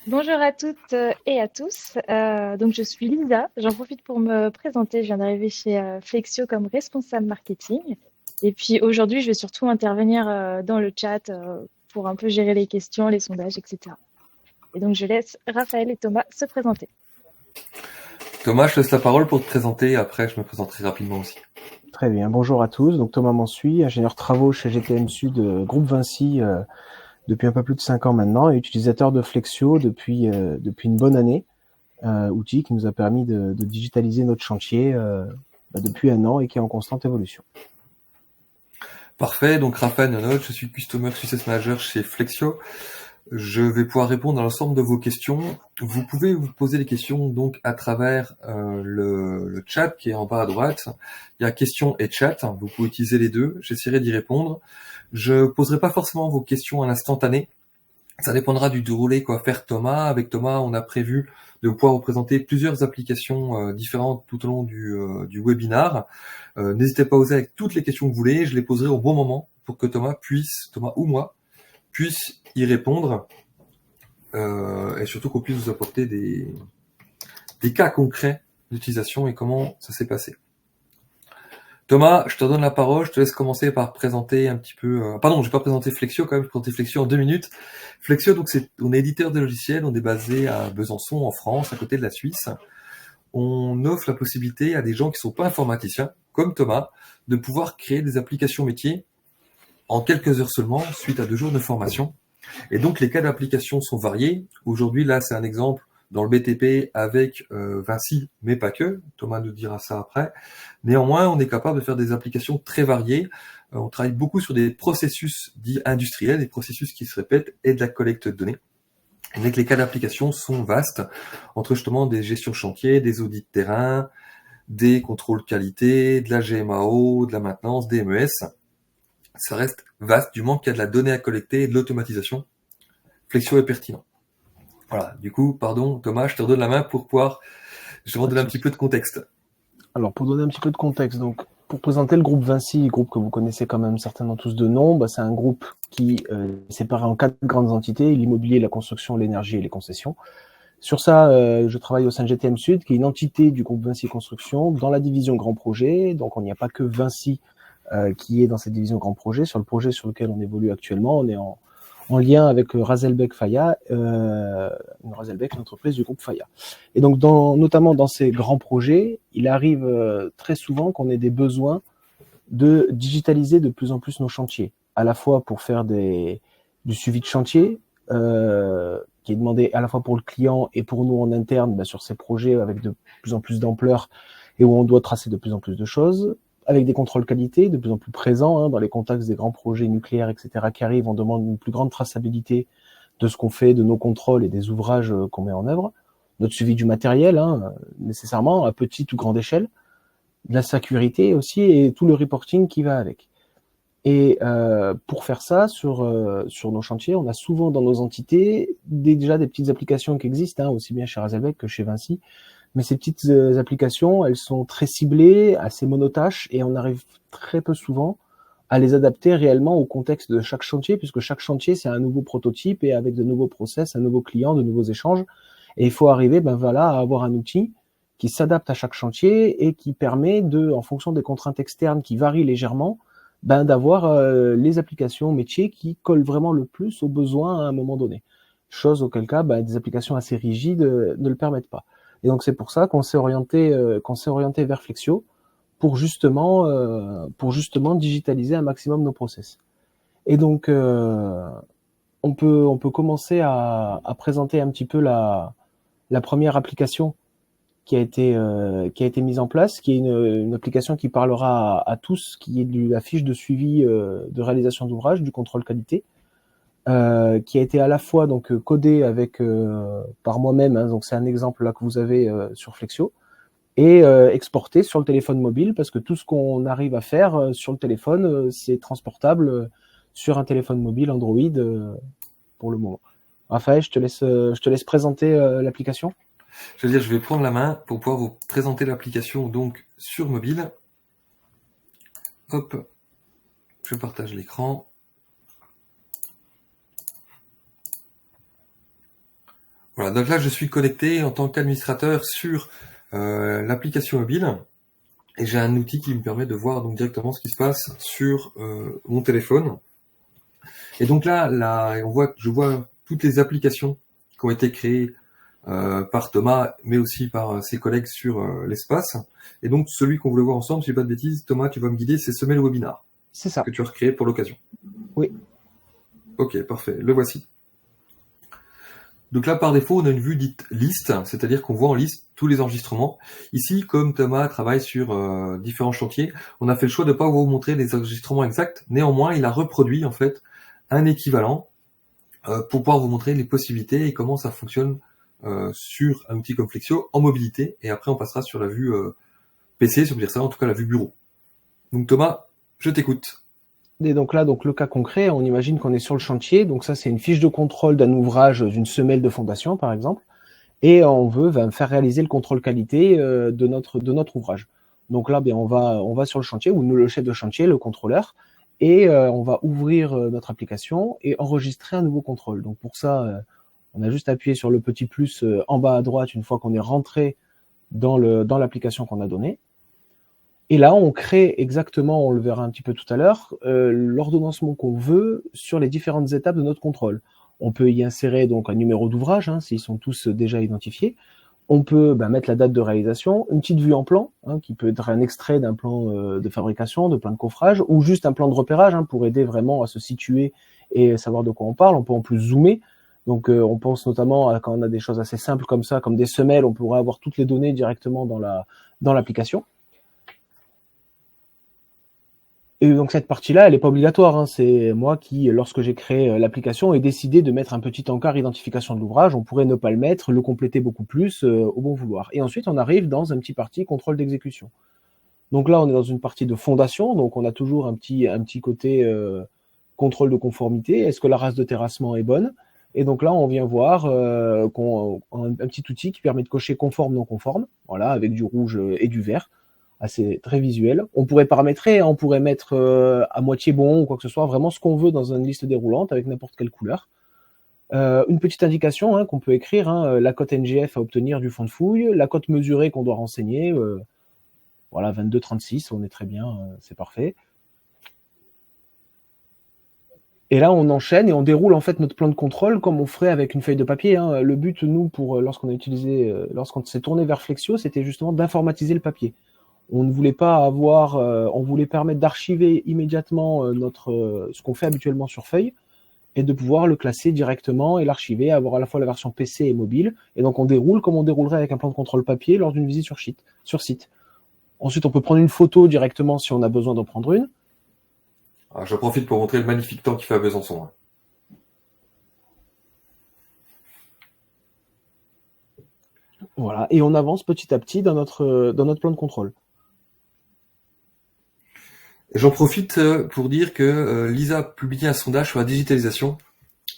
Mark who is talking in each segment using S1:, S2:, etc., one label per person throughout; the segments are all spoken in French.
S1: Bonjour à toutes et à tous. Donc, je suis Lisa. J'en profite pour me présenter. Je viens d'arriver chez Flexio comme responsable marketing. Et puis aujourd'hui, je vais surtout intervenir dans le chat pour un peu gérer les questions, les sondages, etc. Et donc, je laisse Raphaël et Thomas se présenter.
S2: Thomas, je te laisse la parole pour te présenter. Après, je me présenterai rapidement aussi.
S3: Très bien, bonjour à tous. Donc Thomas Mansuy, ingénieur travaux chez GTM Sud, groupe Vinci, depuis un peu plus de 5 ans maintenant, et utilisateur de Flexio depuis une bonne année, outil qui nous a permis de digitaliser notre chantier depuis un an et qui est en constante évolution.
S2: Parfait, donc Raphaël Nonote, je suis Customer Success Manager chez Flexio. Je vais pouvoir répondre à l'ensemble de vos questions. Vous pouvez vous poser les questions donc à travers le chat qui est en bas à droite. Il y a questions et chat, vous pouvez utiliser les deux. J'essaierai d'y répondre. Je poserai pas forcément vos questions à l'instantané. Ça dépendra du déroulé qu'va faire Thomas. Avec Thomas, on a prévu de pouvoir vous présenter plusieurs applications différentes tout au long du webinar. N'hésitez pas à oser avec toutes les questions que vous voulez. Je les poserai au bon moment pour que Thomas ou moi, puisse y répondre et surtout qu'on puisse vous apporter des cas concrets d'utilisation et comment ça s'est passé. Thomas, je te donne la parole, je te laisse commencer par présenter un petit peu... Pardon, je vais pas présenter Flexio quand même, je vais présenter Flexio en 2 minutes. Flexio, donc on est éditeur de logiciels, on est basé à Besançon en France, à côté de la Suisse. On offre la possibilité à des gens qui sont pas informaticiens, comme Thomas, de pouvoir créer des applications métiers en quelques heures seulement, suite à 2 jours de formation. Et donc les cas d'application sont variés. Aujourd'hui, là, c'est un exemple dans le BTP avec Vinci, mais pas que. Thomas nous dira ça après. Néanmoins, on est capable de faire des applications très variées. On travaille beaucoup sur des processus dits industriels, des processus qui se répètent et de la collecte de données. Et donc les cas d'application sont vastes, entre justement des gestions chantier, des audits de terrain, des contrôles qualité, de la GMAO, de la maintenance, des MES. Ça reste vaste du moment qu'il y a de la donnée à collecter et de l'automatisation. Flexio est pertinent. Voilà, du coup, pardon Thomas, je te redonne la main pour pouvoir je redonne un petit peu de contexte.
S3: Alors pour donner un petit peu de contexte, donc pour présenter le groupe Vinci, groupe que vous connaissez quand même certainement tous de nom, c'est un groupe qui est séparé en 4 grandes entités, l'immobilier, la construction, l'énergie et les concessions. Sur ça, je travaille au sein de GTM Sud, qui est une entité du groupe Vinci Construction, dans la division Grand Projet. Donc, on n'y a pas que Vinci qui est dans cette division Grand Projet. Sur le projet sur lequel on évolue actuellement, on est en lien avec Razelbeck Faya, Razelbeck, une entreprise du groupe Faya. Et donc, notamment dans ces grands projets, il arrive très souvent qu'on ait des besoins de digitaliser de plus en plus nos chantiers, à la fois pour faire du suivi de chantier, qui est demandé à la fois pour le client et pour nous en interne sur ces projets avec de plus en plus d'ampleur et où on doit tracer de plus en plus de choses, avec des contrôles qualité de plus en plus présents dans les contextes des grands projets nucléaires, etc., qui arrivent. On demande une plus grande traçabilité de ce qu'on fait, de nos contrôles et des ouvrages qu'on met en œuvre, notre suivi du matériel, nécessairement à petite ou grande échelle, de la sécurité aussi et tout le reporting qui va avec. Et pour faire ça, sur nos chantiers, on a souvent dans nos entités déjà des petites applications qui existent, aussi bien chez Razelbeck que chez Vinci. Mais ces petites applications, elles sont très ciblées, assez monotâches, et on arrive très peu souvent à les adapter réellement au contexte de chaque chantier, puisque chaque chantier, c'est un nouveau prototype et avec de nouveaux process, un nouveau client, de nouveaux échanges. Et il faut arriver à avoir un outil qui s'adapte à chaque chantier et qui permet en fonction des contraintes externes qui varient légèrement, d'avoir les applications métiers qui collent vraiment le plus aux besoins à un moment donné. Chose auquel cas, des applications assez rigides ne le permettent pas. Et donc c'est pour ça qu'on s'est orienté vers Flexio pour justement digitaliser un maximum nos process. Et donc on peut commencer à présenter un petit peu la première application qui a été mise en place, qui est une application qui parlera à tous, qui est la fiche de suivi de réalisation d'ouvrage, du contrôle qualité, qui a été à la fois donc codée avec par moi-même, donc c'est un exemple là que vous avez sur Flexio, et exporté sur le téléphone mobile, parce que tout ce qu'on arrive à faire sur le téléphone, c'est transportable sur un téléphone mobile Android pour le moment. Raphaël, je te laisse présenter l'application.
S2: Je veux dire, je vais prendre la main pour pouvoir vous présenter l'application donc sur mobile. Hop, je partage l'écran. Voilà, donc là je suis connecté en tant qu'administrateur sur l'application mobile et j'ai un outil qui me permet de voir donc directement ce qui se passe sur mon téléphone. Et donc là, je vois toutes les applications qui ont été créées par Thomas, mais aussi par ses collègues sur l'espace. Et donc celui qu'on voulait voir ensemble, si je dis pas de bêtises, Thomas, tu vas me guider, c'est Semer le webinar.
S3: C'est ça.
S2: Que tu as recréé pour l'occasion.
S3: Oui.
S2: Ok, parfait. Le voici. Donc là, par défaut, on a une vue dite liste, c'est-à-dire qu'on voit en liste tous les enregistrements. Ici, comme Thomas travaille sur différents chantiers, on a fait le choix de ne pas vous montrer les enregistrements exacts. Néanmoins, il a reproduit en fait un équivalent pour pouvoir vous montrer les possibilités et comment ça fonctionne sur un outil comme Flexio en mobilité. Et après, on passera sur la vue PC, si on peut dire ça, en tout cas la vue bureau. Donc Thomas, je t'écoute.
S3: Et donc là, donc le cas concret, on imagine qu'on est sur le chantier. Donc ça, c'est une fiche de contrôle d'un ouvrage, d'une semelle de fondation, par exemple. Et on veut faire réaliser le contrôle qualité de notre ouvrage. Donc là, on va sur le chantier, ou nous, le chef de chantier, le contrôleur, et on va ouvrir notre application et enregistrer un nouveau contrôle. Donc pour ça, on a juste appuyé sur le petit plus en bas à droite une fois qu'on est rentré dans l'application qu'on a donnée. Et là, on crée exactement, on le verra un petit peu tout à l'heure, l'ordonnancement qu'on veut sur les différentes étapes de notre contrôle. On peut y insérer donc un numéro d'ouvrage, s'ils sont tous déjà identifiés. On peut mettre la date de réalisation, une petite vue en plan, qui peut être un extrait d'un plan de fabrication, de plan de coffrage, ou juste un plan de repérage pour aider vraiment à se situer et savoir de quoi on parle. On peut en plus zoomer. Donc on pense notamment à quand on a des choses assez simples comme ça, comme des semelles, on pourrait avoir toutes les données directement dans l'application. Et donc cette partie-là, elle n'est pas obligatoire. C'est moi qui, lorsque j'ai créé l'application, ai décidé de mettre un petit encart identification de l'ouvrage. On pourrait ne pas le mettre, le compléter beaucoup plus au bon vouloir. Et ensuite, on arrive dans un petit parti contrôle d'exécution. Donc là, on est dans une partie de fondation. Donc on a toujours un petit côté contrôle de conformité. Est-ce que la race de terrassement est bonne? Et donc là, on vient voir un petit outil qui permet de cocher conforme, non conforme. Voilà, avec du rouge et du vert. Assez très visuel. On pourrait paramétrer, on pourrait mettre à moitié bon ou quoi que ce soit, vraiment ce qu'on veut dans une liste déroulante avec n'importe quelle couleur. Une petite indication qu'on peut écrire, la cote NGF à obtenir du fond de fouille, la cote mesurée qu'on doit renseigner, voilà 22,36, on est très bien, c'est parfait. Et là, on enchaîne et on déroule en fait notre plan de contrôle comme on ferait avec une feuille de papier. Le but, nous, lorsqu'on s'est tourné vers Flexio, c'était justement d'informatiser le papier. On ne voulait pas on voulait permettre d'archiver immédiatement ce qu'on fait habituellement sur feuille et de pouvoir le classer directement et l'archiver, avoir à la fois la version PC et mobile. Et donc on déroule comme on déroulerait avec un plan de contrôle papier lors d'une visite sur site. Ensuite, on peut prendre une photo directement si on a besoin d'en prendre une.
S2: Alors, je profite pour montrer le magnifique temps qu'il fait à Besançon.
S3: Voilà, et on avance petit à petit dans notre plan de contrôle.
S2: J'en profite pour dire que Lisa a publié un sondage sur la digitalisation.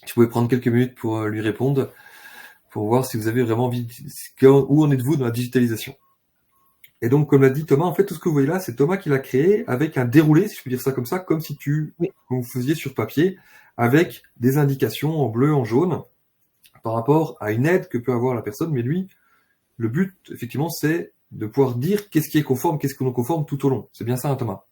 S2: Tu pouvais prendre quelques minutes pour lui répondre, pour voir si vous avez vraiment envie, où en êtes-vous dans la digitalisation. Et donc, comme l'a dit Thomas, en fait, tout ce que vous voyez là, c'est Thomas qui l'a créé avec un déroulé, si je peux dire ça comme ça, comme si vous faisiez sur papier, avec des indications en bleu, en jaune, par rapport à une aide que peut avoir la personne. Mais lui, le but, effectivement, c'est de pouvoir dire qu'est-ce qui est conforme, qu'est-ce qui est non conforme tout au long. C'est bien ça, Thomas?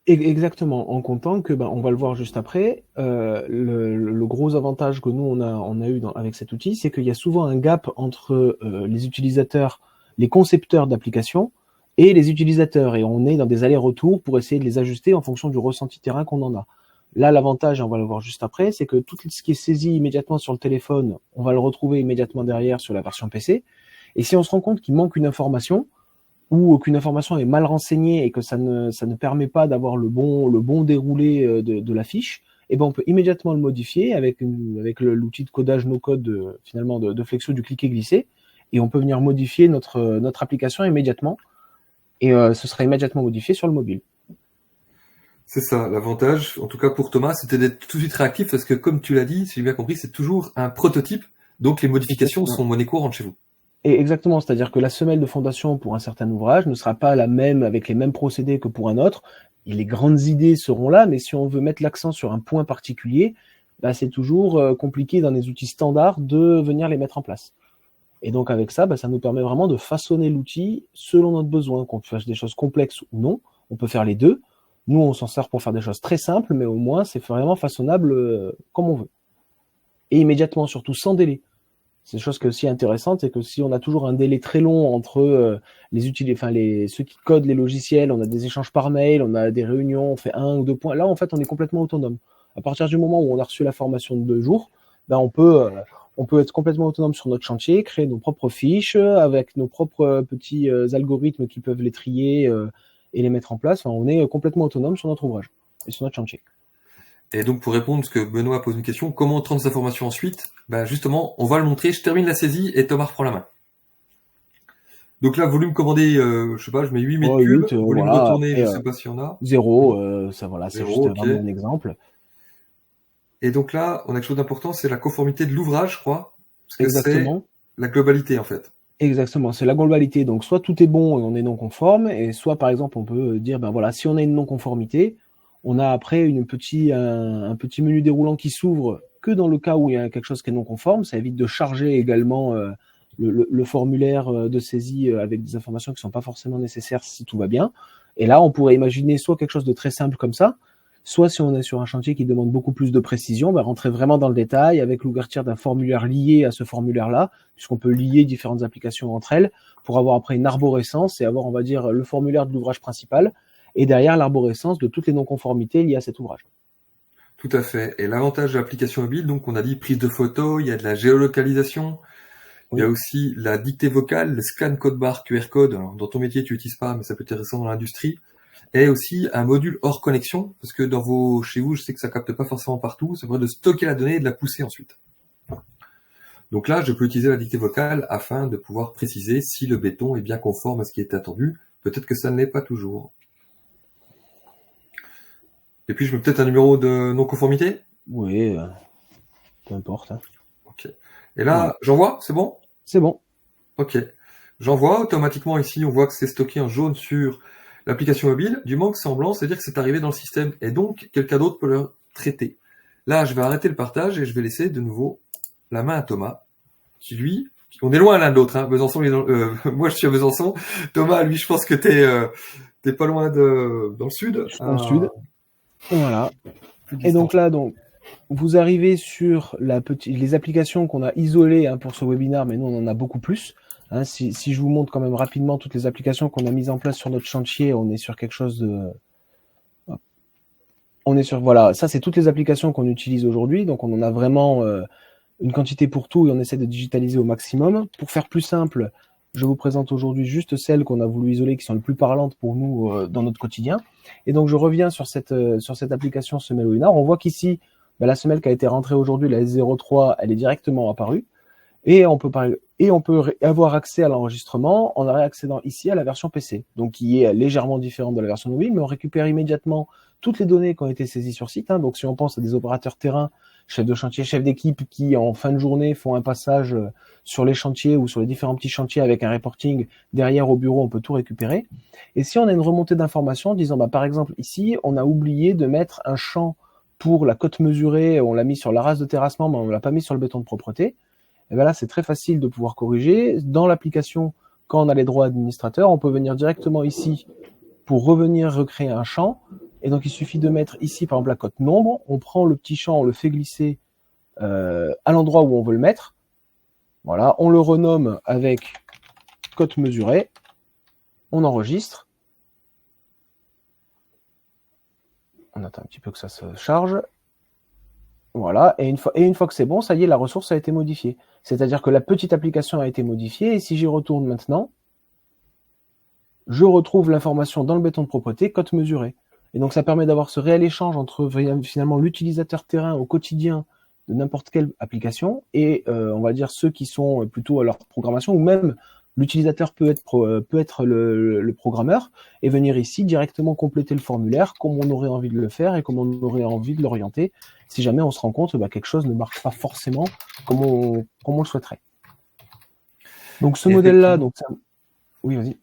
S3: Exactement, en comptant que, on va le voir juste après, le gros avantage que nous on a eu avec cet outil, c'est qu'il y a souvent un gap entre les utilisateurs, les concepteurs d'applications et les utilisateurs, et on est dans des allers-retours pour essayer de les ajuster en fonction du ressenti terrain qu'on en a. Là, l'avantage, et on va le voir juste après, c'est que tout ce qui est saisi immédiatement sur le téléphone, on va le retrouver immédiatement derrière sur la version PC, et si on se rend compte qu'il manque une information, ou qu'une information est mal renseignée et que ça ne permet pas d'avoir le bon déroulé de la fiche, on peut immédiatement le modifier avec l'outil de codage no-code finalement de Flexio du cliquer-glisser, et on peut venir modifier notre application immédiatement, et ce sera immédiatement modifié sur le mobile.
S2: C'est ça, l'avantage, en tout cas pour Thomas, c'était d'être tout de suite réactif, parce que comme tu l'as dit, si j'ai bien compris, c'est toujours un prototype, donc les modifications sont monnaie courante chez vous.
S3: Et exactement, c'est-à-dire que la semelle de fondation pour un certain ouvrage ne sera pas la même avec les mêmes procédés que pour un autre. Et les grandes idées seront là, mais si on veut mettre l'accent sur un point particulier, c'est toujours compliqué dans les outils standards de venir les mettre en place. Et donc avec ça, ça nous permet vraiment de façonner l'outil selon notre besoin, qu'on fasse des choses complexes ou non. On peut faire les deux. Nous, on s'en sert pour faire des choses très simples, mais au moins, c'est vraiment façonnable comme on veut. Et immédiatement, surtout sans délai. C'est une chose qui est aussi intéressante, c'est que si on a toujours un délai très long entre ceux qui codent les logiciels, on a des échanges par mail, on a des réunions, on fait 1 ou 2 points. Là, en fait, on est complètement autonome. À partir du moment où on a reçu la formation de 2 jours, on peut être complètement autonome sur notre chantier, créer nos propres fiches avec nos propres petits algorithmes qui peuvent les trier et les mettre en place. Enfin, on est complètement autonome sur notre ouvrage et sur notre chantier.
S2: Et donc, pour répondre, parce que Benoît pose une question, comment on transmet cette information ensuite? Justement, on va le montrer. Je termine la saisie et Thomas reprend la main. Donc là, volume commandé, je sais pas, je mets 8 mètres cubes. Volume retourné, je sais pas s'il y en a.
S3: 0, ça voilà, c'est juste
S2: okay.
S3: vraiment un exemple.
S2: Et donc là, on a quelque chose d'important, c'est la conformité de l'ouvrage, je crois. Parce que
S3: exactement.
S2: C'est la globalité, en fait.
S3: Exactement, c'est la globalité. Donc, soit tout est bon et on est non conforme, et soit, par exemple, on peut dire, si on a une non-conformité, on a après un petit menu déroulant qui s'ouvre que dans le cas où il y a quelque chose qui est non conforme. Ça évite de charger également le formulaire de saisie avec des informations qui ne sont pas forcément nécessaires si tout va bien. Et là, on pourrait imaginer soit quelque chose de très simple comme ça, soit si on est sur un chantier qui demande beaucoup plus de précision, rentrer vraiment dans le détail avec l'ouverture d'un formulaire lié à ce formulaire-là, puisqu'on peut lier différentes applications entre elles pour avoir après une arborescence et avoir, on va dire, le formulaire de l'ouvrage principal et derrière l'arborescence de toutes les non-conformités liées à cet ouvrage.
S2: Tout à fait. Et l'avantage de l'application mobile, donc on a dit prise de photos, il y a de la géolocalisation, il y a aussi la dictée vocale, le scan code barre QR code. Alors, dans ton métier, tu n'utilises pas, mais ça peut être intéressant dans l'industrie. Et aussi un module hors connexion, parce que chez vous, je sais que ça capte pas forcément partout. Ça permet de stocker la donnée et de la pousser ensuite. Donc là, je peux utiliser la dictée vocale afin de pouvoir préciser si le béton est bien conforme à ce qui est attendu. Peut-être que ça ne l'est pas toujours. Et puis, je mets peut-être un numéro de non-conformité?
S3: Oui, peu importe.
S2: Ok. Et là, j'envoie, c'est bon?
S3: C'est bon.
S2: Ok. J'envoie automatiquement ici, on voit que c'est stocké en jaune sur l'application mobile. Du moment que c'est en blanc, c'est-à-dire que c'est arrivé dans le système. Et donc, quelqu'un d'autre peut le traiter. Là, je vais arrêter le partage et je vais laisser de nouveau la main à Thomas. Qui lui, on est loin l'un de l'autre, hein. Besançon, moi je suis à Besançon. Thomas, lui, je pense que t'es pas loin dans le sud.
S3: Je suis dans le sud. Voilà. Et donc là, vous arrivez sur les applications qu'on a isolées pour ce webinaire, mais nous on en a beaucoup plus. Si je vous montre quand même rapidement toutes les applications qu'on a mises en place sur notre chantier, on est sur quelque chose de... Voilà, ça c'est toutes les applications qu'on utilise aujourd'hui, donc on en a vraiment une quantité pour tout et on essaie de digitaliser au maximum. Pour faire plus simple, je vous présente aujourd'hui juste celles qu'on a voulu isoler, qui sont les plus parlantes pour nous dans notre quotidien. Et donc je reviens sur cette application semelle webinar. On voit qu'ici, la semelle qui a été rentrée aujourd'hui, la S03, elle est directement apparue. Et on peut avoir accès à l'enregistrement en réaccédant ici à la version PC, donc qui est légèrement différente de la version mobile, mais on récupère immédiatement toutes les données qui ont été saisies sur site. Donc si on pense à des opérateurs terrain, chefs de chantier, chefs d'équipe qui en fin de journée font un passage sur les chantiers ou sur les différents petits chantiers avec un reporting derrière au bureau, on peut tout récupérer. Et si on a une remontée d'informations, disons par exemple ici, on a oublié de mettre un champ pour la cote mesurée, on l'a mis sur la race de terrassement, mais on ne l'a pas mis sur le béton de propreté. Et là, c'est très facile de pouvoir corriger. Dans l'application, quand on a les droits administrateurs, on peut venir directement ici pour revenir recréer un champ. Et donc, il suffit de mettre ici, par exemple, la cote nombre. On prend le petit champ, on le fait glisser à l'endroit où on veut le mettre. Voilà, on le renomme avec cote mesurée. On enregistre. On attend un petit peu que ça se charge. Voilà, et une fois que c'est bon, ça y est, la ressource a été modifiée. C'est-à-dire que la petite application a été modifiée, et si j'y retourne maintenant, je retrouve l'information dans le béton de propreté, cote mesurée. Et donc ça permet d'avoir ce réel échange entre finalement l'utilisateur terrain au quotidien de n'importe quelle application, et on va dire ceux qui sont plutôt à leur programmation, ou même l'utilisateur peut être le programmeur, et venir ici directement compléter le formulaire comme on aurait envie de le faire et comme on aurait envie de l'orienter, si jamais on se rend compte que quelque chose ne marche pas forcément comme on le souhaiterait. Donc ce modèle-là, oui, vas-y.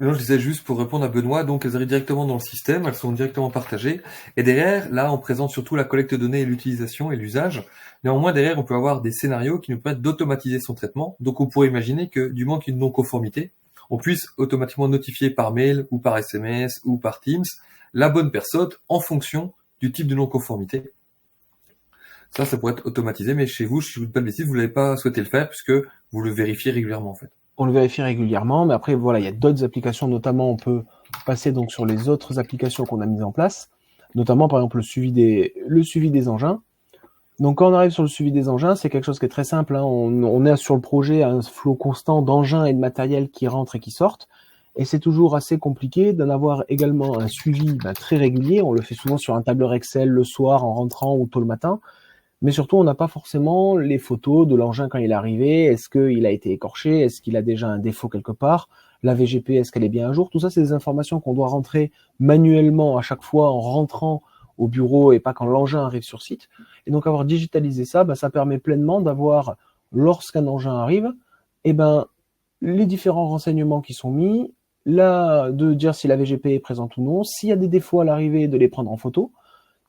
S2: Non, je disais juste pour répondre à Benoît, donc elles arrivent directement dans le système, elles sont directement partagées. Et derrière, là, on présente surtout la collecte de données et l'utilisation et l'usage. Néanmoins, derrière, on peut avoir des scénarios qui nous permettent d'automatiser son traitement. Donc, on pourrait imaginer que du moment qu'il y a une non-conformité, on puisse automatiquement notifier par mail ou par SMS ou par Teams la bonne personne en fonction du type de non-conformité. Ça pourrait être automatisé, mais chez vous, si je ne vous dis pas de bêtises, vous n'avez pas souhaité le faire puisque vous le vérifiez régulièrement, en fait.
S3: On le vérifie régulièrement, mais après, voilà, il y a d'autres applications, notamment, on peut passer donc sur les autres applications qu'on a mises en place, notamment, par exemple, le suivi des engins. Donc, quand on arrive sur le suivi des engins, c'est quelque chose qui est très simple, hein. On est sur le projet un flot constant d'engins et de matériel qui rentrent et qui sortent. Et c'est toujours assez compliqué d'en avoir également un suivi très régulier. On le fait souvent sur un tableur Excel le soir en rentrant ou tôt le matin. Mais surtout, on n'a pas forcément les photos de l'engin quand il est arrivé. Est-ce qu'il a été écorché? Est-ce qu'il a déjà un défaut quelque part? La VGP, est-ce qu'elle est bien à jour? Tout ça, c'est des informations qu'on doit rentrer manuellement à chaque fois en rentrant au bureau et pas quand l'engin arrive sur site. Et donc, avoir digitalisé ça, ça permet pleinement d'avoir, lorsqu'un engin arrive, les différents renseignements qui sont mis, là, de dire si la VGP est présente ou non, s'il y a des défauts à l'arrivée, de les prendre en photo,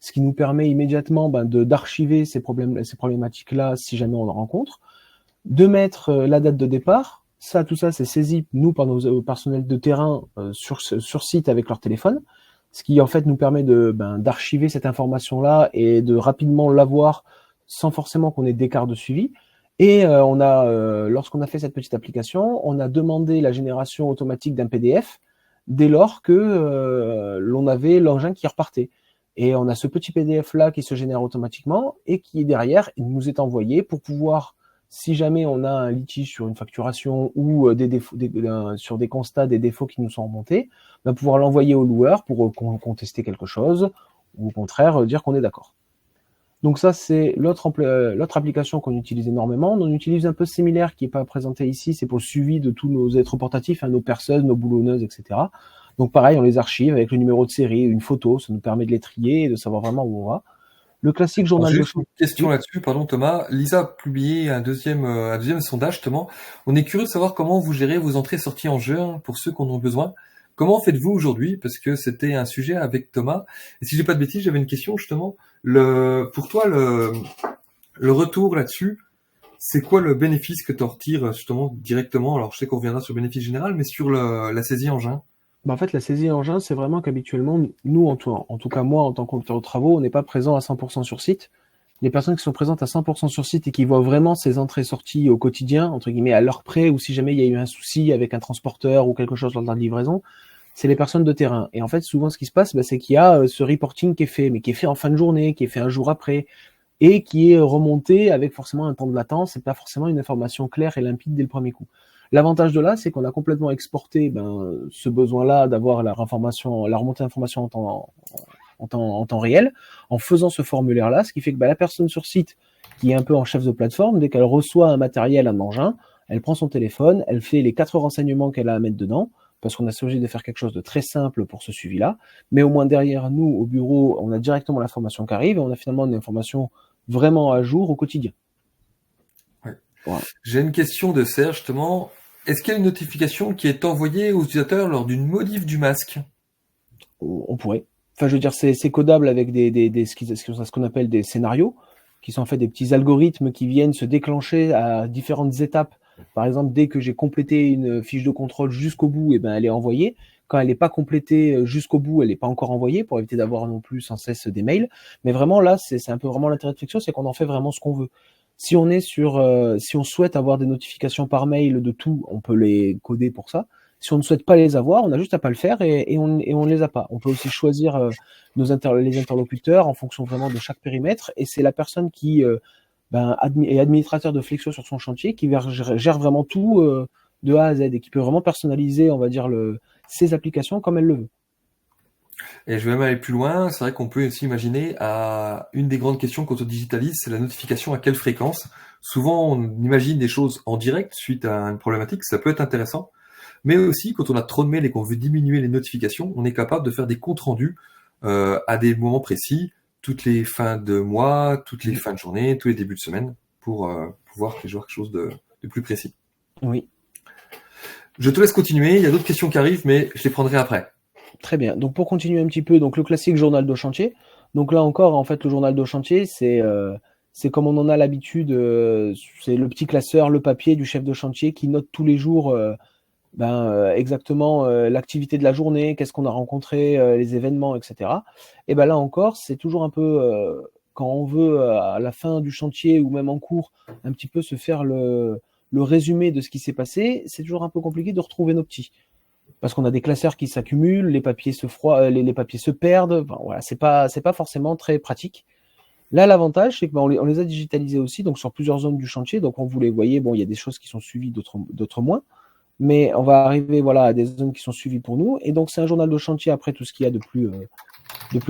S3: ce qui nous permet immédiatement d'archiver ces problématiques-là si jamais on en rencontre, de mettre la date de départ. Tout ça, c'est saisi, nous, par nos personnels de terrain sur site avec leur téléphone, ce qui, en fait, nous permet d'archiver cette information-là et de rapidement l'avoir sans forcément qu'on ait d'écart de suivi. Et lorsqu'on a fait cette petite application, on a demandé la génération automatique d'un PDF dès lors que l'on avait l'engin qui repartait. Et on a ce petit PDF-là qui se génère automatiquement et qui, derrière, nous est envoyé pour pouvoir, si jamais on a un litige sur une facturation ou des défauts, sur des constats, des défauts qui nous sont remontés, pouvoir l'envoyer au loueur pour contester quelque chose ou au contraire dire qu'on est d'accord. Donc ça, c'est l'autre application qu'on utilise énormément. On utilise un peu similaire qui n'est pas présenté ici, c'est pour le suivi de tous nos êtres portatifs, nos perceuses, nos boulonneuses, etc. Donc pareil, on les archive avec le numéro de série, une photo, ça nous permet de les trier et de savoir vraiment où on va. Le classique journal de
S2: chantier. Question là-dessus, pardon Thomas. Lisa a publié un deuxième sondage justement. On est curieux de savoir comment vous gérez vos entrées-sorties en jeu pour ceux qui en ont besoin. Comment faites-vous aujourd'hui? Parce que c'était un sujet avec Thomas. Et si j'ai pas de bêtises, j'avais une question justement. Pour toi, le retour là-dessus, c'est quoi le bénéfice que tu en retires justement directement? Alors je sais qu'on reviendra sur le bénéfice général, mais sur la saisie engin.
S3: En fait, la saisie engin, c'est vraiment qu'habituellement, nous, en tout cas moi, en tant que conducteur de travaux, on n'est pas présent à 100% sur site. Les personnes qui sont présentes à 100% sur site et qui voient vraiment ces entrées-sorties au quotidien, entre guillemets, à l'heure près, ou si jamais il y a eu un souci avec un transporteur ou quelque chose lors de la livraison, c'est les personnes de terrain. Et en fait, souvent, ce qui se passe, c'est qu'il y a ce reporting qui est fait, mais qui est fait en fin de journée, qui est fait un jour après, et qui est remonté avec forcément un temps de latence, c'est pas forcément une information claire et limpide dès le premier coup. L'avantage de là, c'est qu'on a complètement exporté ce besoin-là d'avoir la remontée d'informations en temps réel, en faisant ce formulaire-là, ce qui fait que la personne sur site, qui est un peu en chef de plateforme, dès qu'elle reçoit un matériel, un engin, elle prend son téléphone, elle fait les 4 renseignements qu'elle a à mettre dedans, parce qu'on a essayé de faire quelque chose de très simple pour ce suivi-là, mais au moins derrière nous, au bureau, on a directement l'information qui arrive, et on a finalement une information vraiment à jour au quotidien.
S2: Ouais. Voilà. J'ai une question de Serge, justement. Est-ce qu'il y a une notification qui est envoyée aux utilisateurs lors d'une modif du masque?
S3: On pourrait. Enfin, je veux dire, c'est codable avec ce qu'on appelle des scénarios, qui sont en fait des petits algorithmes qui viennent se déclencher à différentes étapes. Par exemple, dès que j'ai complété une fiche de contrôle jusqu'au bout, elle est envoyée. Quand elle n'est pas complétée jusqu'au bout, elle n'est pas encore envoyée pour éviter d'avoir non plus sans cesse des mails. Mais vraiment, là, c'est un peu vraiment l'intérêt de Flexio, c'est qu'on en fait vraiment ce qu'on veut. Si on souhaite avoir des notifications par mail de tout, on peut les coder pour ça. Si on ne souhaite pas les avoir, on a juste à pas le faire et on ne les a pas. On peut aussi choisir les interlocuteurs en fonction vraiment de chaque périmètre. Et c'est la personne qui est administrateur de Flexio sur son chantier qui gère vraiment tout de A à Z et qui peut vraiment personnaliser, on va dire, ses applications comme elle le veut.
S2: Et je vais même aller plus loin, c'est vrai qu'on peut aussi imaginer une des grandes questions quand on digitalise, c'est la notification à quelle fréquence. Souvent, on imagine des choses en direct suite à une problématique, ça peut être intéressant. Mais aussi, quand on a trop de mails et qu'on veut diminuer les notifications, on est capable de faire des comptes rendus à des moments précis, toutes les fins de mois, toutes les fins de journée, tous les débuts de semaine, pour pouvoir faire quelque chose de plus précis.
S3: Oui.
S2: Je te laisse continuer, il y a d'autres questions qui arrivent, mais je les prendrai après.
S3: Très bien. Donc pour continuer un petit peu, donc le classique journal de chantier. Donc là encore, en fait, le journal de chantier, c'est comme on en a l'habitude, c'est le petit classeur, le papier du chef de chantier qui note tous les jours exactement l'activité de la journée, qu'est-ce qu'on a rencontré, les événements, etc. Et ben là encore, c'est toujours un peu quand on veut à la fin du chantier ou même en cours, un petit peu se faire le résumé de ce qui s'est passé, c'est toujours un peu compliqué de retrouver nos petits. Parce qu'on a des classeurs qui s'accumulent, les papiers les papiers se perdent. Enfin, voilà, c'est pas forcément très pratique. Là, l'avantage, c'est que on les a digitalisés aussi, donc sur plusieurs zones du chantier. Donc, vous les voyez, bon, il y a des choses qui sont suivies, d'autres moins. Mais on va arriver, voilà, à des zones qui sont suivies pour nous. Et donc, c'est un journal de chantier après tout ce qu'il y a de plus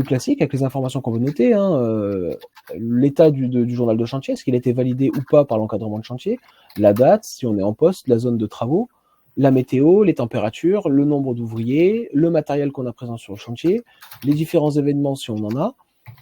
S3: classique, avec les informations qu'on veut noter. L'état du journal de chantier, est-ce qu'il a été validé ou pas par l'encadrement de chantier, la date, si on est en poste, la zone de travaux, la météo, les températures, le nombre d'ouvriers, le matériel qu'on a présent sur le chantier, les différents événements si on en a.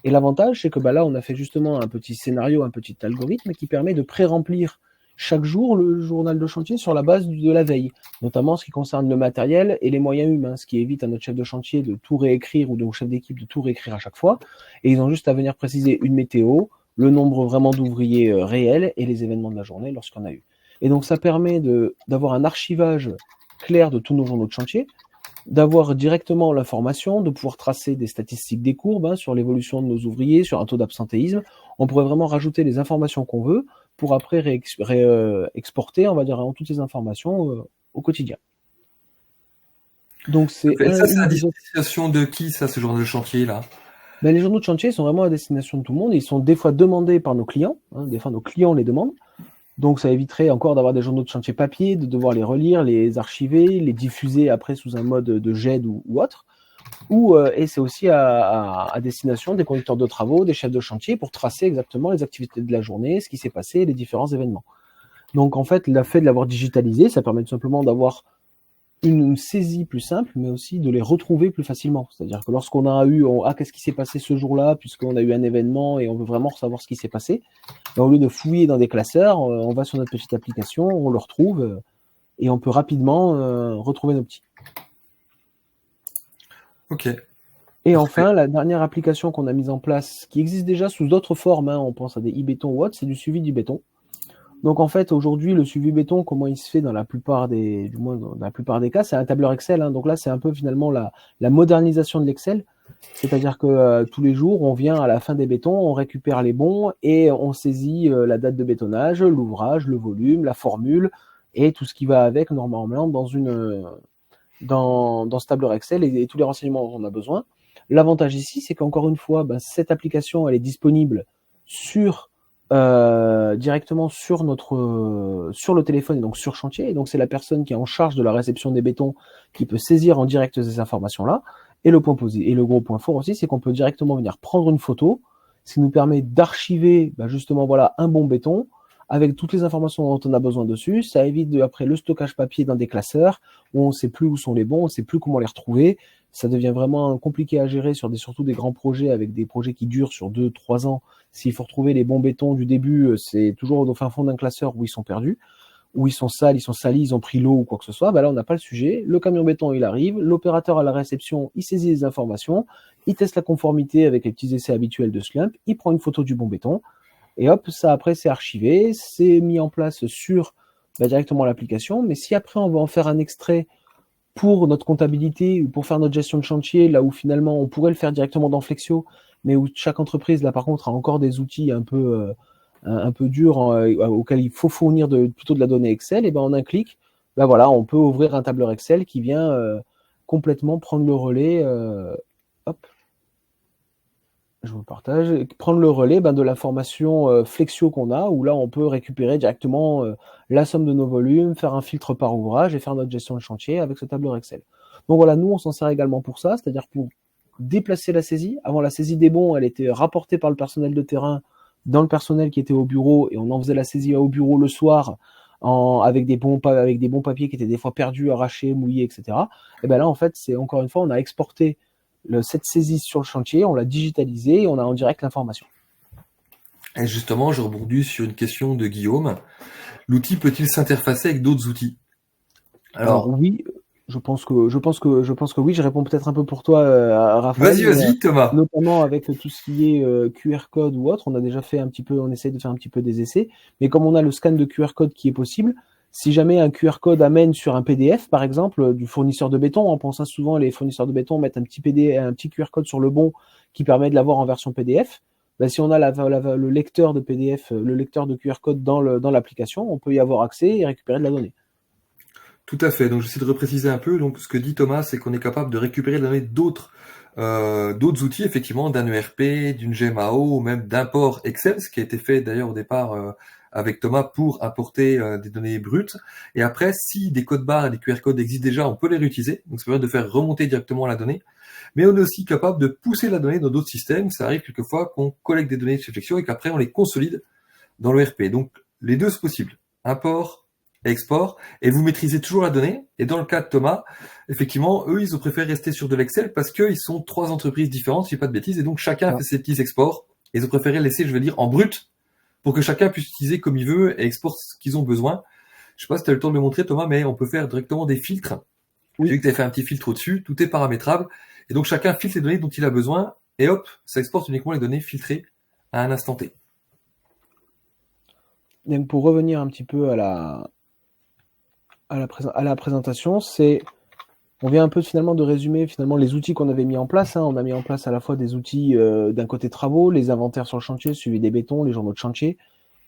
S3: Et l'avantage, c'est que là, on a fait justement un petit scénario, un petit algorithme qui permet de pré-remplir chaque jour le journal de chantier sur la base de la veille, notamment en ce qui concerne le matériel et les moyens humains, ce qui évite à notre chef de chantier de tout réécrire ou au chef d'équipe de tout réécrire à chaque fois. Et ils ont juste à venir préciser une météo, le nombre vraiment d'ouvriers réels et les événements de la journée lorsqu'on a eu. Et donc, ça permet d'avoir un archivage clair de tous nos journaux de chantier, d'avoir directement l'information, de pouvoir tracer des statistiques des courbes sur l'évolution de nos ouvriers, sur un taux d'absentéisme. On pourrait vraiment rajouter les informations qu'on veut pour après exporter, on va dire, toutes ces informations au quotidien. Donc, c'est
S2: ça, c'est à destination de qui, ça, ce journal de chantier-là?
S3: Les journaux de chantier sont vraiment à destination de tout le monde. Ils sont des fois demandés par nos clients. Des fois, nos clients les demandent. Donc, ça éviterait encore d'avoir des journaux de chantier papier, de devoir les relire, les archiver, les diffuser après sous un mode de GED ou autre. Et c'est aussi à destination des conducteurs de travaux, des chefs de chantier, pour tracer exactement les activités de la journée, ce qui s'est passé, les différents événements. Donc, en fait, le fait de l'avoir digitalisé, ça permet tout simplement d'avoir une saisie plus simple, mais aussi de les retrouver plus facilement. C'est-à-dire que lorsqu'on a eu qu'est-ce qui s'est passé ce jour-là, puisqu'on a eu un événement et on veut vraiment savoir ce qui s'est passé, au lieu de fouiller dans des classeurs, on va sur notre petite application, on le retrouve et on peut rapidement retrouver nos petits.
S2: Ok.
S3: Et enfin, la dernière application qu'on a mise en place, qui existe déjà sous d'autres formes, on pense à des e-béton ou autre, c'est du suivi du béton. Donc en fait, aujourd'hui, le suivi béton, comment il se fait dans la plupart des cas, c'est un tableur Excel. Donc là, c'est un peu finalement la modernisation de l'Excel. C'est-à-dire que tous les jours, on vient à la fin des bétons, on récupère les bons et on saisit la date de bétonnage, l'ouvrage, le volume, la formule et tout ce qui va avec normalement dans ce tableur Excel et tous les renseignements dont on a besoin. L'avantage ici, c'est qu'encore une fois, cette application, elle est disponible directement sur le téléphone et donc sur chantier. Et donc c'est la personne qui est en charge de la réception des bétons qui peut saisir en direct ces informations-là. Et le gros point fort aussi, c'est qu'on peut directement venir prendre une photo, ce qui nous permet d'archiver justement un bon béton avec toutes les informations dont on a besoin dessus. Ça évite après le stockage papier dans des classeurs où on ne sait plus où sont les bons, on ne sait plus comment les retrouver. Ça devient vraiment compliqué à gérer surtout des grands projets avec des projets qui durent sur 2-3 ans. S'il faut retrouver les bons bétons du début, c'est toujours au fin fond d'un classeur où ils sont perdus, où ils sont salis, ils ont pris l'eau ou quoi que ce soit. Là, on n'a pas le sujet. Le camion béton, il arrive. L'opérateur à la réception, il saisit les informations. Il teste la conformité avec les petits essais habituels de Slump. Il prend une photo du bon béton. Et hop, ça après, c'est archivé. C'est mis en place sur directement l'application. Mais si après, on va en faire un extrait pour notre comptabilité ou pour faire notre gestion de chantier, là où finalement, on pourrait le faire directement dans Flexio, mais où chaque entreprise, là, par contre, a encore des outils un peu durs auxquels il faut fournir plutôt de la donnée Excel, et en un clic, on peut ouvrir un tableur Excel qui vient complètement prendre le relais, je vous partage, prendre le relais de l'information Flexio qu'on a, où là, on peut récupérer directement la somme de nos volumes, faire un filtre par ouvrage et faire notre gestion de chantier avec ce tableur Excel. Donc voilà, nous, on s'en sert également pour ça, c'est-à-dire pour déplacer la saisie. Avant, la saisie des bons, elle était rapportée par le personnel de terrain dans le personnel qui était au bureau et on en faisait la saisie au bureau le soir avec des bons papiers qui étaient des fois perdus, arrachés, mouillés, etc. Et là, en fait, c'est encore une fois, on a exporté cette saisie sur le chantier, on l'a digitalisé et on a en direct l'information.
S2: Et justement, je rebondis sur une question de Guillaume. L'outil peut-il s'interfacer avec d'autres outils?
S3: Alors
S2: Alors,
S3: oui, je pense que oui, je réponds peut-être un peu pour toi, Raphaël,
S2: vas-y,
S3: mais
S2: vas-y, Thomas.
S3: notamment avec tout ce qui est QR code ou autre, on a déjà fait un petit peu, on essaye de faire un petit peu des essais, mais comme on a le scan de QR code qui est possible, si jamais un QR code amène sur un PDF, par exemple, du fournisseur de béton, on pense souvent les fournisseurs de béton mettent un petit un petit QR code sur le bon qui permet de l'avoir en version PDF. Ben, si on a le lecteur de PDF, le lecteur de QR code dans l'application, on peut y avoir accès et récupérer de la donnée.
S2: Tout à fait. Donc j'essaie de repréciser un peu. Donc ce que dit Thomas, c'est qu'on est capable de récupérer les données d'autres outils, effectivement, d'un ERP, d'une GMAO, ou même d'import Excel, ce qui a été fait d'ailleurs au départ avec Thomas pour importer des données brutes. Et après, si des codes barres et des QR codes existent déjà, on peut les réutiliser. Donc ça permet de faire remonter directement la donnée. Mais on est aussi capable de pousser la donnée dans d'autres systèmes. Ça arrive quelquefois qu'on collecte des données chez Flexio et qu'après on les consolide dans l'ERP. Donc les deux c'est possible. Import et export. Et vous maîtrisez toujours la donnée. Et dans le cas de Thomas, effectivement, eux, ils ont préféré rester sur de l'Excel parce qu'ils sont 3 entreprises différentes, si je dis pas de bêtises, et donc chacun
S3: Ça.
S2: fait ses petits exports. Et ils ont préféré laisser, je veux dire, en brut, pour que chacun puisse utiliser comme il veut et exporte ce qu'ils ont besoin. Je sais pas si tu as le temps de le montrer, Thomas, mais on peut faire directement des filtres. J'ai
S3: Oui.
S2: vu que tu avais fait un petit filtre au-dessus, tout est paramétrable. Et donc chacun filtre les données dont il a besoin, et hop, ça exporte uniquement les données filtrées à un instant T.
S3: Donc pour revenir un petit peu à la présentation, on vient un peu finalement de résumer finalement les outils qu'on avait mis en place. On a mis en place à la fois des outils d'un côté travaux, les inventaires sur le chantier, suivi des bétons, les journaux de chantier,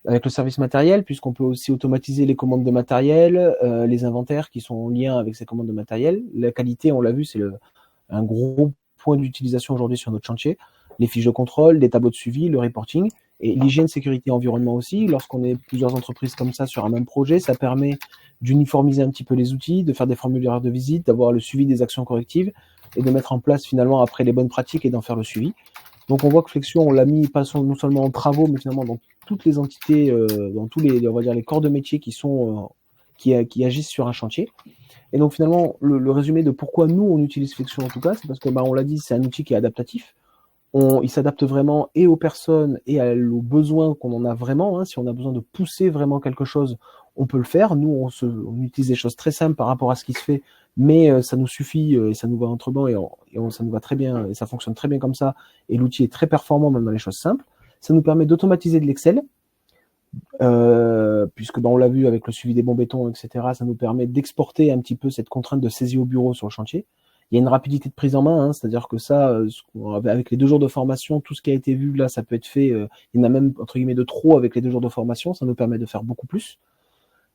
S3: avec le service matériel, puisqu'on peut aussi automatiser les commandes de matériel, les inventaires qui sont en lien avec ces commandes de matériel. La qualité, on l'a vu, c'est un gros point d'utilisation aujourd'hui sur notre chantier. Les fiches de contrôle, les tableaux de suivi, le reporting et l'hygiène, sécurité, environnement aussi. Lorsqu'on est plusieurs entreprises comme ça sur un même projet, ça permet d'uniformiser un petit peu les outils, de faire des formulaires de visite, d'avoir le suivi des actions correctives et de mettre en place finalement après les bonnes pratiques et d'en faire le suivi. Donc on voit que Flexio, on l'a mis pas non seulement en travaux, mais finalement dans toutes les entités, dans tous les, on va dire les corps de métier qui agissent sur un chantier. Et donc finalement, le résumé de pourquoi nous on utilise Flexio en tout cas, c'est parce que on l'a dit, c'est un outil qui est adaptatif. Il s'adapte vraiment et aux personnes et aux besoins qu'on en a vraiment. Si on a besoin de pousser vraiment quelque chose, on peut le faire. Nous, on utilise des choses très simples par rapport à ce qui se fait, mais ça nous suffit et ça nous va entre bancs ça nous va très bien et ça fonctionne très bien comme ça. Et l'outil est très performant même dans les choses simples. Ça nous permet d'automatiser de l'Excel, puisque on l'a vu avec le suivi des bons bétons, etc. Ça nous permet d'exporter un petit peu cette contrainte de saisie au bureau sur le chantier. Il y a une rapidité de prise en main, c'est-à-dire que ça, avec les 2 jours de formation, tout ce qui a été vu là, ça peut être fait. Il y en a même entre guillemets de trop avec les 2 jours de formation, ça nous permet de faire beaucoup plus.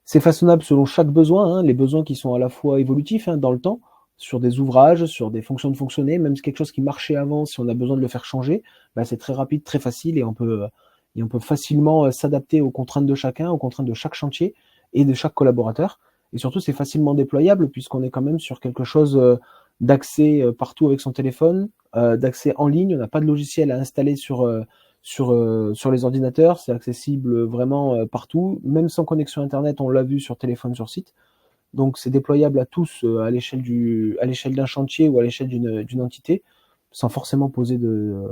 S3: C'est façonnable selon chaque besoin, les besoins qui sont à la fois évolutifs dans le temps, sur des ouvrages, sur des fonctions de fonctionner, même si quelque chose qui marchait avant, si on a besoin de le faire changer, c'est très rapide, très facile et on peut facilement s'adapter aux contraintes de chacun, aux contraintes de chaque chantier et de chaque collaborateur. Et surtout, c'est facilement déployable puisqu'on est quand même sur quelque chose d'accès partout avec son téléphone, d'accès en ligne. On n'a pas de logiciel à installer sur les ordinateurs. C'est accessible vraiment partout, même sans connexion Internet. On l'a vu sur téléphone, sur site. Donc, c'est déployable à tous à l'échelle d'un chantier ou à l'échelle d'une entité, sans forcément poser de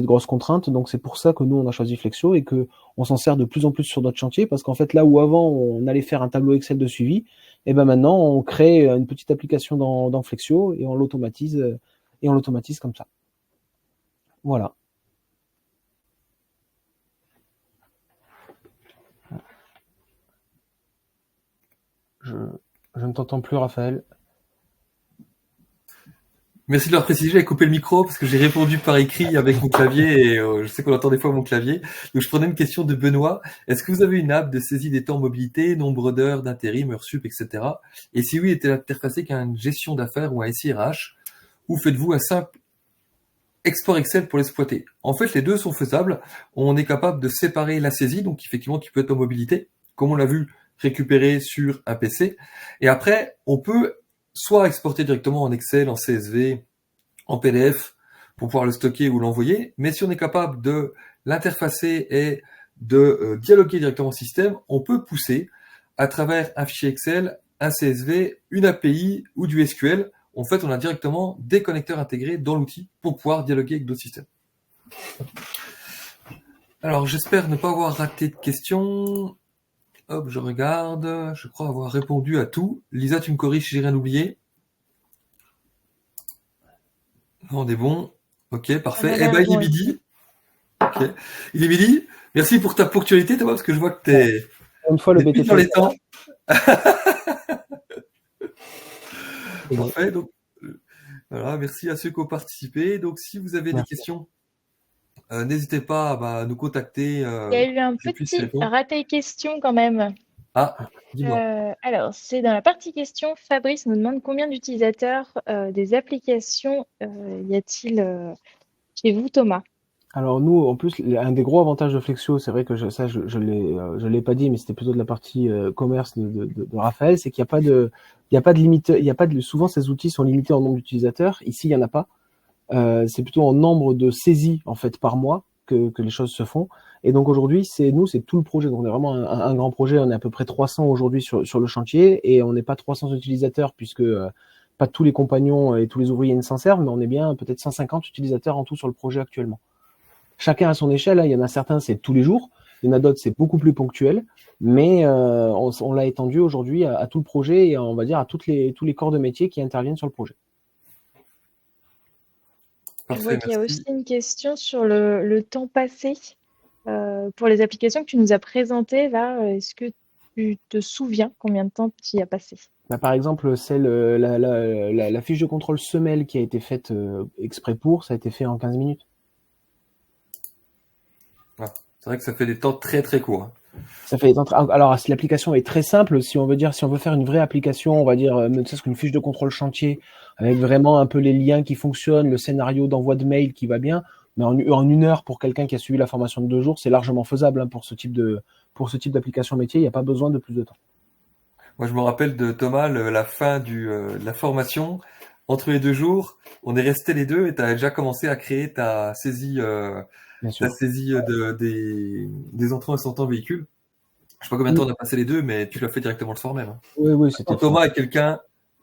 S3: grosses contraintes. Donc c'est pour ça que nous on a choisi Flexio et que on s'en sert de plus en plus sur notre chantier parce qu'en fait là où avant on allait faire un tableau Excel de suivi, et ben maintenant on crée une petite application dans Flexio et on l'automatise comme ça. Voilà. Je, je ne t'entends plus, Raphaël.
S2: Merci de leur préciser, j'avais coupé le micro parce que j'ai répondu par écrit avec mon clavier et je sais qu'on entend des fois mon clavier. Donc je prenais une question de Benoît. Est-ce que vous avez une app de saisie des temps mobilité, nombre d'heures d'intérim, heures sup, etc. Et si oui, est-elle interfacée qu'à une gestion d'affaires ou un SIRH ou faites-vous un simple export Excel pour l'exploiter? En fait, les deux sont faisables. On est capable de séparer la saisie, donc effectivement qui peut être en mobilité, comme on l'a vu, récupérer sur un PC. Et après, on peut soit exporter directement en Excel, en CSV, en PDF pour pouvoir le stocker ou l'envoyer, mais si on est capable de l'interfacer et de dialoguer directement au système, on peut pousser à travers un fichier Excel, un CSV, une API ou du SQL. En fait, on a directement des connecteurs intégrés dans l'outil pour pouvoir dialoguer avec d'autres systèmes. Alors, j'espère ne pas avoir raté de questions. Hop, je regarde. Je crois avoir répondu à tout. Lisa, tu me corriges si j'ai rien oublié. Non, on est bon. Ok,
S1: Ça
S2: parfait.
S1: m'a
S2: Eh
S1: l'air
S2: ben, il est
S1: bon aussi.
S2: midi. Ok. Il est midi. Merci pour ta ponctualité, Thomas, parce que je vois que t'es
S3: Une fois le
S2: pile dans
S3: BTP.
S2: les temps.
S3: C'est bon.
S2: Parfait. Donc, voilà, merci à ceux qui ont participé. Donc, si vous avez des
S3: Merci.
S2: questions, n'hésitez pas à nous contacter,
S1: Il y a eu un
S2: que je puisse y
S1: petit
S2: répondre.
S1: raté question quand même.
S2: Ah, dis-moi.
S1: Alors, c'est dans la partie question. Fabrice nous demande combien d'utilisateurs des applications y a-t-il chez vous, Thomas?
S3: Alors nous, en plus, un des gros avantages de Flexio, c'est vrai que je l'ai pas dit, mais c'était plutôt de la partie commerce de Raphaël, c'est qu'il n'y a pas de, il y a pas de limite, il y a pas de, souvent ces outils sont limités en nombre d'utilisateurs. Ici, il y en a pas. C'est plutôt en nombre de saisies en fait par mois que les choses se font. Et donc aujourd'hui, c'est tout le projet. Donc on est vraiment un grand projet. On est à peu près 300 aujourd'hui sur le chantier et on n'est pas 300 utilisateurs puisque pas tous les compagnons et tous les ouvriers ne s'en servent, mais on est bien peut-être 150 utilisateurs en tout sur le projet actuellement. Chacun à son échelle. Hein. Il y en a certains, c'est tous les jours. Il y en a d'autres, c'est beaucoup plus ponctuel. Mais on l'a étendu aujourd'hui à tout le projet et on va dire à tous les corps de métier qui interviennent sur le projet.
S1: Je vois
S2: Parfait,
S1: qu'il y a aussi
S2: merci.
S1: une question sur le temps passé pour les applications que tu nous as présentées là. Est-ce que tu te souviens combien de temps tu y as passé?
S3: Bah, par exemple, la fiche de contrôle semelle qui a été faite exprès pour, ça a été fait en 15 minutes.
S2: Ah, c'est vrai que ça fait des temps très très courts. Hein.
S3: Ça fait alors si l'application est très simple, si on veut faire une vraie application, on va dire ne serait-ce qu'une fiche de contrôle chantier avec vraiment un peu les liens qui fonctionnent, le scénario d'envoi de mail qui va bien, mais en 1 heure pour quelqu'un qui a suivi la formation de 2 jours, c'est largement faisable hein, pour ce type d'application métier. Il n'y a pas besoin de plus de temps.
S2: Moi, je me rappelle de Thomas, la fin de la formation. Entre les 2 jours, on est restés les deux et tu as déjà commencé à créer
S3: Bien
S2: ta
S3: sûr.
S2: saisie des entrants et sortants véhicules. Je sais pas combien de temps on a passé les deux, mais tu l'as fait directement le soir même. Hein.
S3: Oui, oui, c'était
S2: Quand
S3: fait.
S2: Thomas est quelqu'un,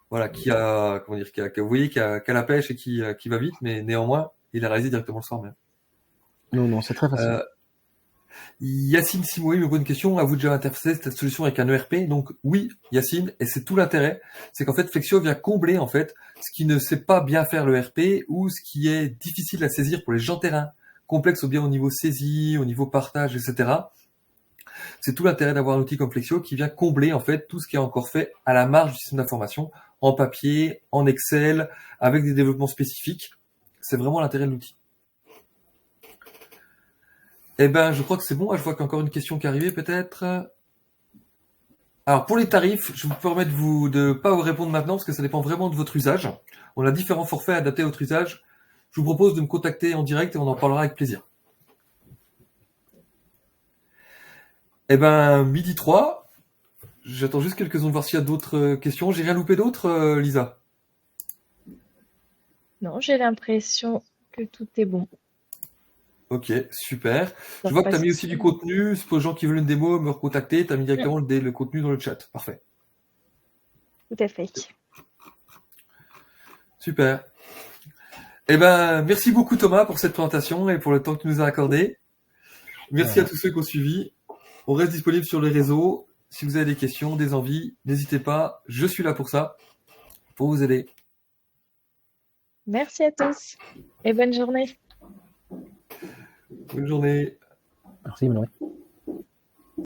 S2: voilà, qui a, comment dire, vous voyez, qui a la pêche et qui va vite, mais néanmoins, il a réalisé directement le soir même.
S3: Non, non, c'est très facile.
S2: Yacine Simoui me pose une question. Avez-vous déjà interfacé cette solution avec un ERP? Donc oui, Yacine, et c'est tout l'intérêt, c'est qu'en fait Flexio vient combler en fait ce qui ne sait pas bien faire l'ERP ou ce qui est difficile à saisir pour les gens terrain, complexe ou bien au niveau saisie, au niveau partage, etc. C'est tout l'intérêt d'avoir un outil comme Flexio qui vient combler en fait tout ce qui est encore fait à la marge du système d'information, en papier, en Excel, avec des développements spécifiques. C'est vraiment l'intérêt de l'outil. Eh ben, je crois que c'est bon. Ah, je vois qu'il y a encore une question qui est arrivée, peut-être. Alors, pour les tarifs, je vous permets de pas vous répondre maintenant parce que ça dépend vraiment de votre usage. On a différents forfaits adaptés à votre usage. Je vous propose de me contacter en direct et on en parlera avec plaisir. Eh ben, midi 3. J'attends juste quelques secondes de voir s'il y a d'autres questions. J'ai rien loupé d'autre, Lisa?
S1: Non, j'ai l'impression que tout est bon.
S2: Ok, super.
S1: On
S2: Je
S1: va
S2: vois que tu as mis aussi du
S1: passer.
S2: contenu. C'est pour les gens qui veulent une démo, me recontacter. Tu as mis directement le contenu dans le chat. Parfait.
S1: Tout à fait.
S2: Super. Eh ben, merci beaucoup Thomas pour cette présentation et pour le temps que tu nous as accordé. Merci à tous ceux qui ont suivi. On reste disponible sur les réseaux. Si vous avez des questions, des envies, n'hésitez pas. Je suis là pour ça, pour vous aider.
S1: Merci à tous et bonne journée.
S2: Bonne journée.
S3: Merci, Mélanie.